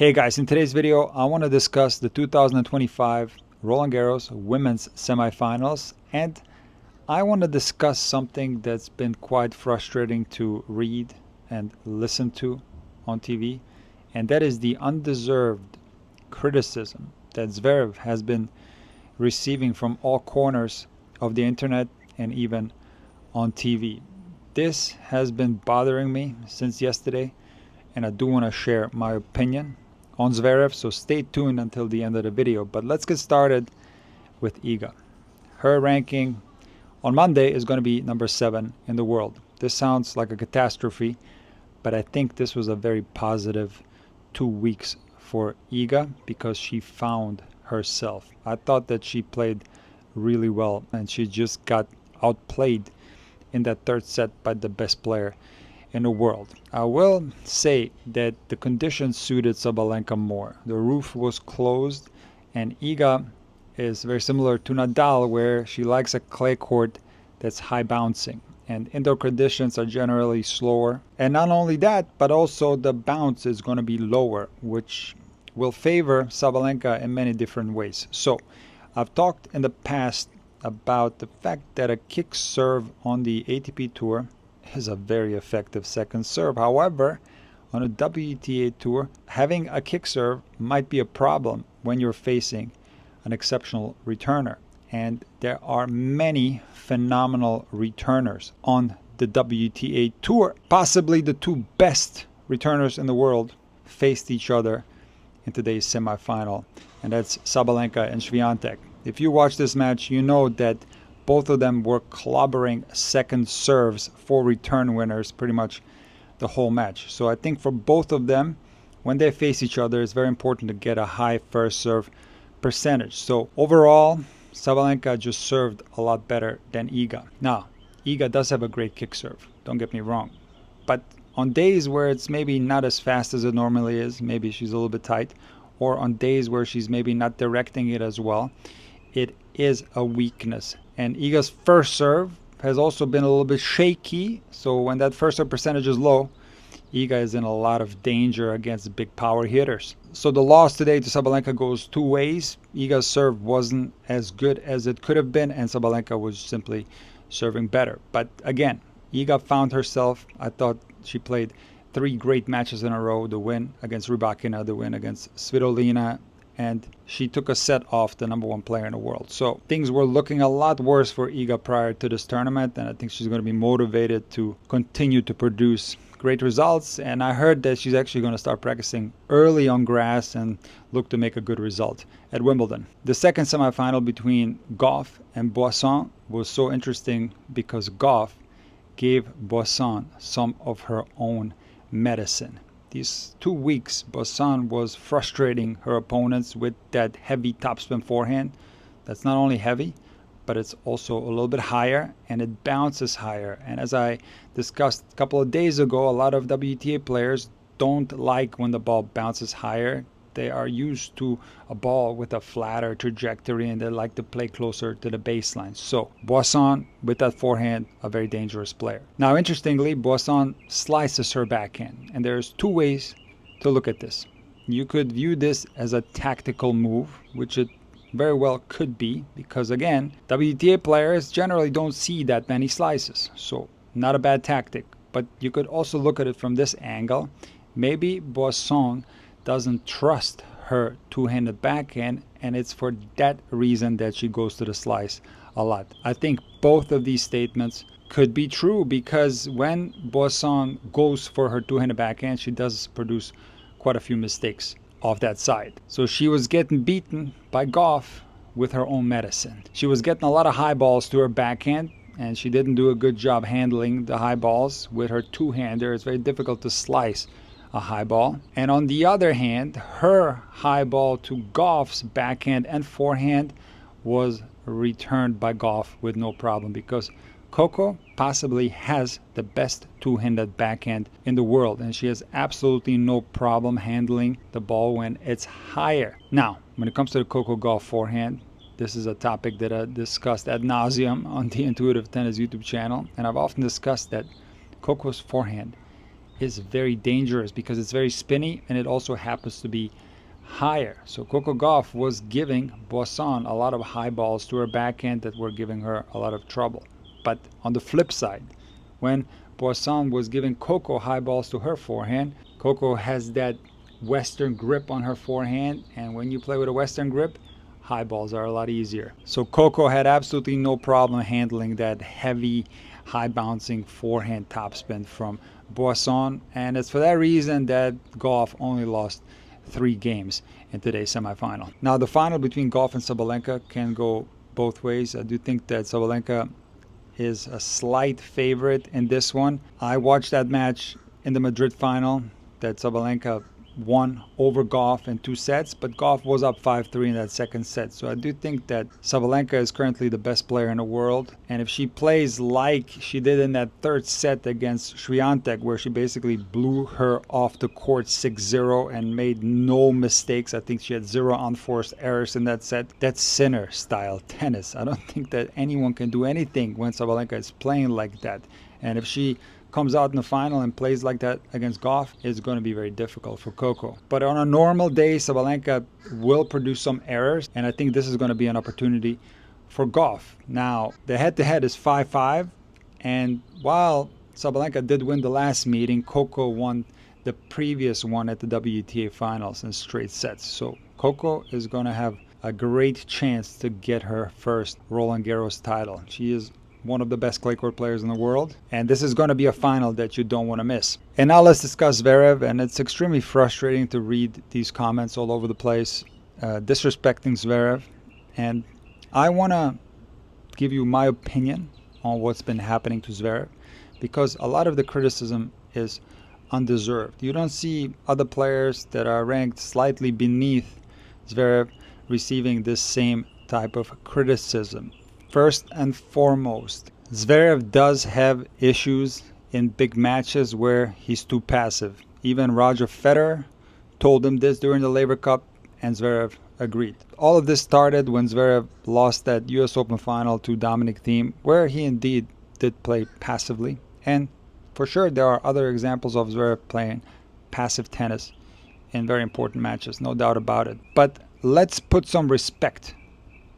Hey guys, in today's video, I want to discuss the 2025 Roland Garros women's semifinals, and I want to discuss something that's been quite frustrating to read and listen to on TV, and that is the undeserved criticism that Zverev has been receiving from all corners of the internet and even on TV. This has been bothering me since yesterday, and I do want to share my opinion on Zverev, so stay tuned until the end of the video. But let's get started with Iga. Her ranking on Monday is going to be number 7 in the world. This sounds like a catastrophe, but I think this was a very positive 2 weeks for Iga because she found herself. I thought that she played really well, and she just got outplayed in that third set by the best player in the world. I will say that the conditions suited Sabalenka more. The roof was closed, and Iga is very similar to Nadal, where she likes a clay court that's high bouncing, and indoor conditions are generally slower. And not only that, but also the bounce is going to be lower, which will favor Sabalenka in many different ways. So I've talked in the past about the fact that a kick serve on the ATP Tour is a very effective second serve. However, on a WTA Tour, having a kick serve might be a problem when you're facing an exceptional returner. And there are many phenomenal returners on the WTA Tour. Possibly the two best returners in the world faced each other in today's semifinal, and that's Sabalenka and Swiatek. If you watch this match, you know that both of them were clobbering second serves for return winners pretty much the whole match. So I think for both of them, when they face each other, it's very important to get a high first serve percentage. So overall, Sabalenka just served a lot better than Iga. Now, Iga does have a great kick serve, don't get me wrong. But on days where it's maybe not as fast as it normally is, maybe she's a little bit tight, or on days where she's maybe not directing it as well, it is a weakness. And Iga's first serve has also been a little bit shaky. So when that first serve percentage is low, Iga is in a lot of danger against big power hitters. So the loss today to Sabalenka goes two ways. Iga's serve wasn't as good as it could have been, and Sabalenka was simply serving better. But again, Iga found herself. I thought she played 3 great matches in a row. The win against Rybakina, the win against Svitolina, and she took a set off the number 1 player in the world. So things were looking a lot worse for Iga prior to this tournament, and I think she's going to be motivated to continue to produce great results. And I heard that she's actually going to start practicing early on grass and look to make a good result at Wimbledon. The second semifinal between Gauff and Boisson was so interesting because Gauff gave Boisson some of her own medicine. These 2 weeks, Boisson was frustrating her opponents with that heavy topspin forehand. That's not only heavy, but it's also a little bit higher, and it bounces higher. And as I discussed a couple of days ago, a lot of WTA players don't like when the ball bounces higher. They are used to a ball with a flatter trajectory, and they like to play closer to the baseline. So Boisson, with that forehand, a very dangerous player. Now, interestingly, Boisson slices her backhand, and there's 2 ways to look at this. You could view this as a tactical move, which it very well could be, because again, WTA players generally don't see that many slices, so not a bad tactic. But you could also look at it from this angle. Maybe Boisson doesn't trust her two-handed backhand, and it's for that reason that she goes to the slice a lot. I think both of these statements could be true, because when Boisson goes for her two-handed backhand, she does produce quite a few mistakes off that side. So she was getting beaten by Gauff with her own medicine. She was getting a lot of high balls to her backhand, and she didn't do a good job handling the high balls with her two-hander. It's very difficult to slice a high ball. And on the other hand, her high ball to Gauff's backhand and forehand was returned by Gauff with no problem, because Coco possibly has the best two-handed backhand in the world, and she has absolutely no problem handling the ball when it's higher. Now, when it comes to the Coco Gauff forehand, this is a topic that I discussed ad nauseum on the Intuitive Tennis YouTube channel, and I've often discussed that Coco's forehand is very dangerous because it's very spinny and it also happens to be higher. So Coco Gauff was giving Boisson a lot of high balls to her backhand that were giving her a lot of trouble. But on the flip side, when Boisson was giving Coco high balls to her forehand, Coco has that Western grip on her forehand, and when you play with a Western grip, high balls are a lot easier. So Coco had absolutely no problem handling that heavy, high bouncing forehand topspin from Boisson, and it's for that reason that Gauff only lost 3 games in today's semifinal. Now the final between Gauff and Sabalenka can go both ways. I do think that Sabalenka is a slight favorite in this one. I watched that match in the Madrid final that Sabalenka won over Gauff in 2 sets, but Gauff was up 5-3 in that second set. So I do think that Sabalenka is currently the best player in the world, and if she plays like she did in that third set against Swiatek, where she basically blew her off the court 6-0 and made no mistakes, I think she had 0 unforced errors in that set. That's Sinner style tennis. I don't think that anyone can do anything when Sabalenka is playing like that, and if she comes out in the final and plays like that against Gauff, it's going to be very difficult for Coco. But on a normal day, Sabalenka will produce some errors, and I think this is going to be an opportunity for Gauff. Now, the head-to-head is 5-5, and while Sabalenka did win the last meeting, Coco won the previous one at the WTA finals in straight sets. So Coco is going to have a great chance to get her first Roland Garros title. She is one of the best clay court players in the world, and this is going to be a final that you don't want to miss. And now let's discuss Zverev, and it's extremely frustrating to read these comments all over the place disrespecting Zverev, and I want to give you my opinion on what's been happening to Zverev, because a lot of the criticism is undeserved. You don't see other players that are ranked slightly beneath Zverev receiving this same type of criticism. First and foremost, Zverev does have issues in big matches where he's too passive. Even Roger Federer told him this during the Laver Cup, and Zverev agreed. All of this started when Zverev lost that US Open final to Dominic Thiem, where he indeed did play passively. And for sure, there are other examples of Zverev playing passive tennis in very important matches, no doubt about it. But let's put some respect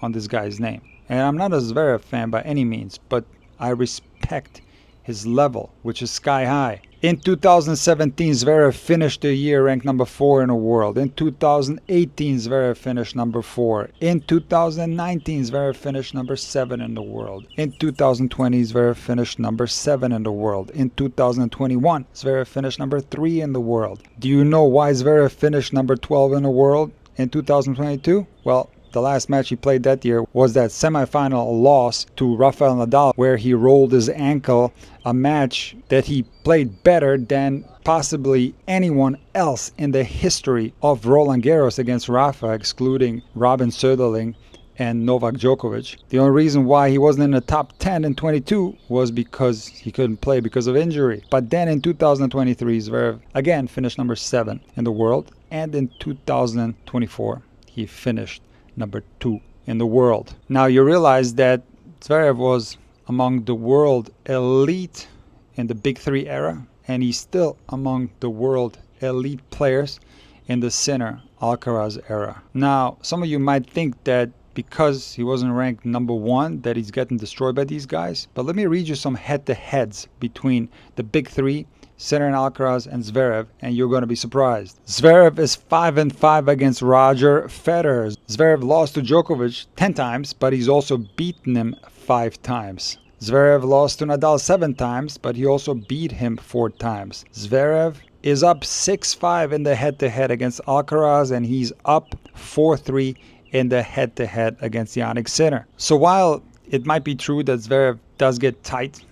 on this guy's name. And I'm not a Zverev fan by any means, but I respect his level, which is sky high. In 2017, Zverev finished the year ranked number 4 in the world. In 2018, Zverev finished number 4. In 2019, Zverev finished number 7 in the world. In 2020, Zverev finished number 7 in the world. In 2021, Zverev finished number 3 in the world. Do you know why Zverev finished number 12 in the world in 2022? Well, the last match he played that year was that semifinal loss to Rafael Nadal, where he rolled his ankle, a match that he played better than possibly anyone else in the history of Roland Garros against Rafa, excluding Robin Söderling and Novak Djokovic. The only reason why he wasn't in the top 10 in 22 was because he couldn't play because of injury. But then in 2023, Zverev again finished number 7 in the world, and in 2024, he finished number 2 in the world. Now you realize that Zverev was among the world elite in the Big 3 era, and he's still among the world elite players in the Sinner Alcaraz era. Now, some of you might think that because he wasn't ranked number 1 that he's getting destroyed by these guys, but let me read you some head-to-heads between the Big 3, Sinner and Alcaraz and Zverev, and you're going to be surprised. Zverev is 5-5 against Roger Federer. Zverev lost to Djokovic 10 times, but he's also beaten him 5 times. Zverev lost to Nadal 7 times, but he also beat him 4 times. Zverev is up 6-5 in the head-to-head against Alcaraz, and he's up 4-3 in the head-to-head against Jannik Sinner. So while it might be true that Zverev does get tight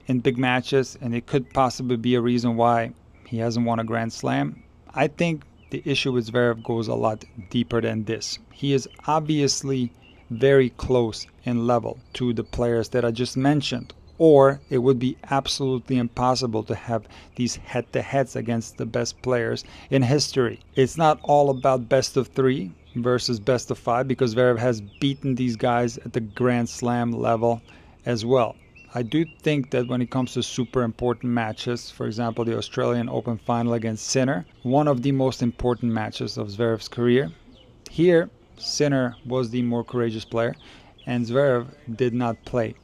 in big matches, and it could possibly be a reason why he hasn't won a Grand Slam, I think the issue with Zverev goes a lot deeper than this. He is obviously very close in level to the players that I just mentioned, or it would be absolutely impossible to have these head-to-heads against the best players in history. It's not all about best of 3 versus best of 5, because Zverev has beaten these guys at the Grand Slam level as well. I do think that when it comes to super important matches, for example, the Australian Open final against Sinner, one of the most important matches of Zverev's career, here Sinner was the more courageous player, and Zverev did not play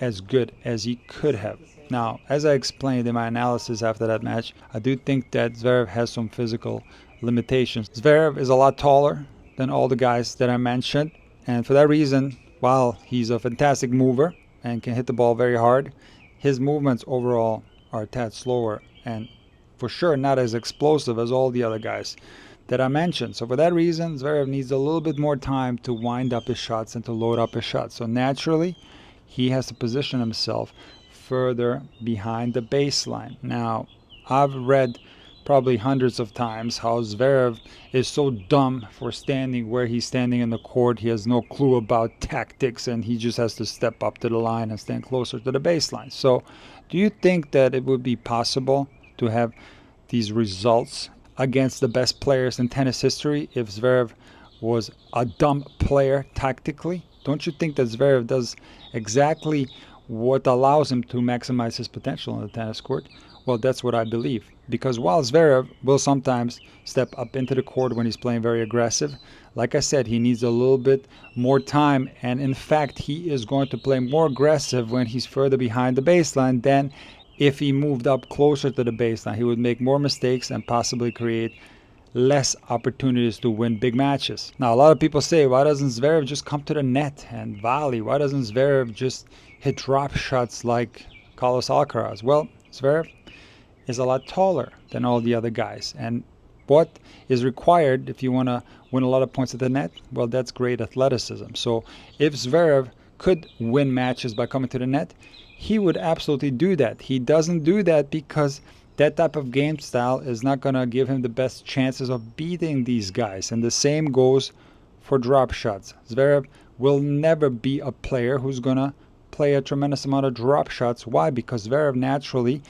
as good as he could have. Now, as I explained in my analysis after that match, I do think that Zverev has some physical limitations. Zverev is a lot taller than all the guys that I mentioned, and for that reason, while he's a fantastic mover and can hit the ball very hard, his movements overall are a tad slower and for sure not as explosive as all the other guys that I mentioned. So for that reason, Zverev needs a little bit more time to wind up his shots and to load up his shots. So naturally, he has to position himself further behind the baseline. Now, I've read probably hundreds of times how Zverev is so dumb for standing where he's standing in the court. He has no clue about tactics and he just has to step up to the line and stand closer to the baseline. So do you think that it would be possible to have these results against the best players in tennis history if Zverev was a dumb player tactically? Don't you think that Zverev does exactly what allows him to maximize his potential on the tennis court? Well, that's what I believe. Because while Zverev will sometimes step up into the court when he's playing very aggressive, like I said, he needs a little bit more time. And in fact, he is going to play more aggressive when he's further behind the baseline than if he moved up closer to the baseline. He would make more mistakes and possibly create less opportunities to win big matches. Now, a lot of people say, why doesn't Zverev just come to the net and volley? Why doesn't Zverev just hit drop shots like Carlos Alcaraz? Well, Zverev is a lot taller than all the other guys. And what is required if you want to win a lot of points at the net? Well, that's great athleticism. So if Zverev could win matches by coming to the net, he would absolutely do that. He doesn't do that because that type of game style is not going to give him the best chances of beating these guys. And the same goes for drop shots. Zverev will never be a player who's going to play a tremendous amount of drop shots. Why? Because Zverev naturally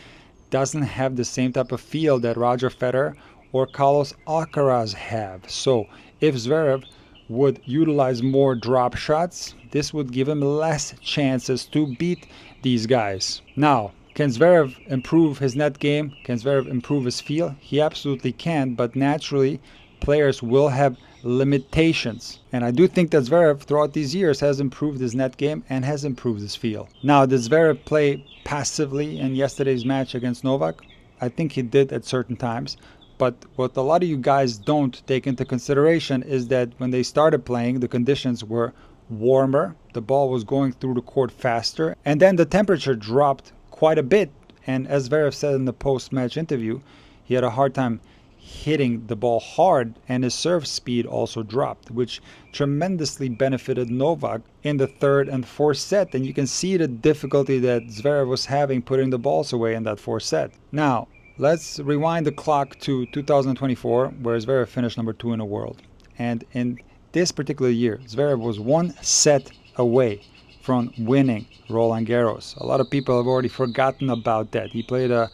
doesn't have the same type of feel that Roger Federer or Carlos Alcaraz have. So if Zverev would utilize more drop shots, this would give him less chances to beat these guys. Now, can Zverev improve his net game? Can Zverev improve his feel? He absolutely can, but naturally players will have limitations. And I do think that Zverev throughout these years has improved his net game and has improved his feel. Now, did Zverev play passively in yesterday's match against Novak? I think he did at certain times. But what a lot of you guys don't take into consideration is that when they started playing, the conditions were warmer, the ball was going through the court faster, and then the temperature dropped quite a bit. And as Zverev said in the post-match interview, he had a hard time hitting the ball hard, and his serve speed also dropped, which tremendously benefited Novak in the third and fourth set. And you can see the difficulty that Zverev was having putting the balls away in that fourth set. Now, let's rewind the clock to 2024, where Zverev finished number 2 in the world. And in this particular year, Zverev was 1 set away from winning Roland Garros. A lot of people have already forgotten about that. He played a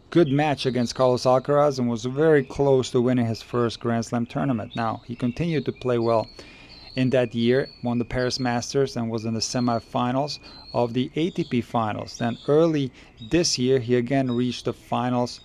good match against Carlos Alcaraz and was very close to winning his first Grand Slam tournament. Now, he continued to play well in that year, won the Paris Masters and was in the semifinals of the ATP finals. Then early this year, he again reached the finals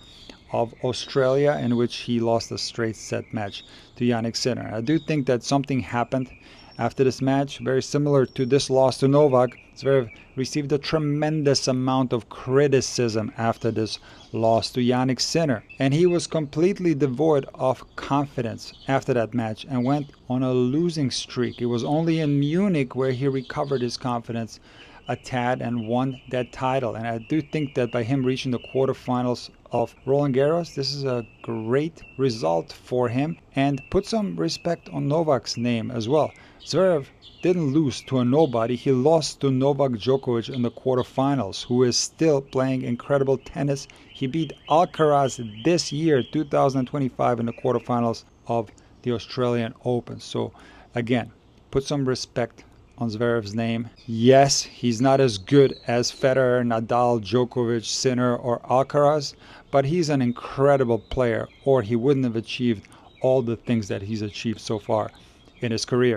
of Australia, in which he lost a straight set match to Jannik Sinner. I do think that something happened after this match, very similar to this loss to Novak. Zverev received a tremendous amount of criticism after this loss to Jannik Sinner, and he was completely devoid of confidence after that match and went on a losing streak. It was only in Munich where he recovered his confidence a tad and won that title. And I do think that by him reaching the quarterfinals of Roland Garros, this is a great result for him, and put some respect on Novak's name as well. Zverev didn't lose to a nobody. He lost to Novak Djokovic in the quarterfinals, who is still playing incredible tennis. He beat Alcaraz this year, 2025, in the quarterfinals of the Australian Open. So again, put some respect on Zverev's name. Yes, he's not as good as Federer, Nadal, Djokovic, Sinner, or Alcaraz, but he's an incredible player, or he wouldn't have achieved all the things that he's achieved so far in his career.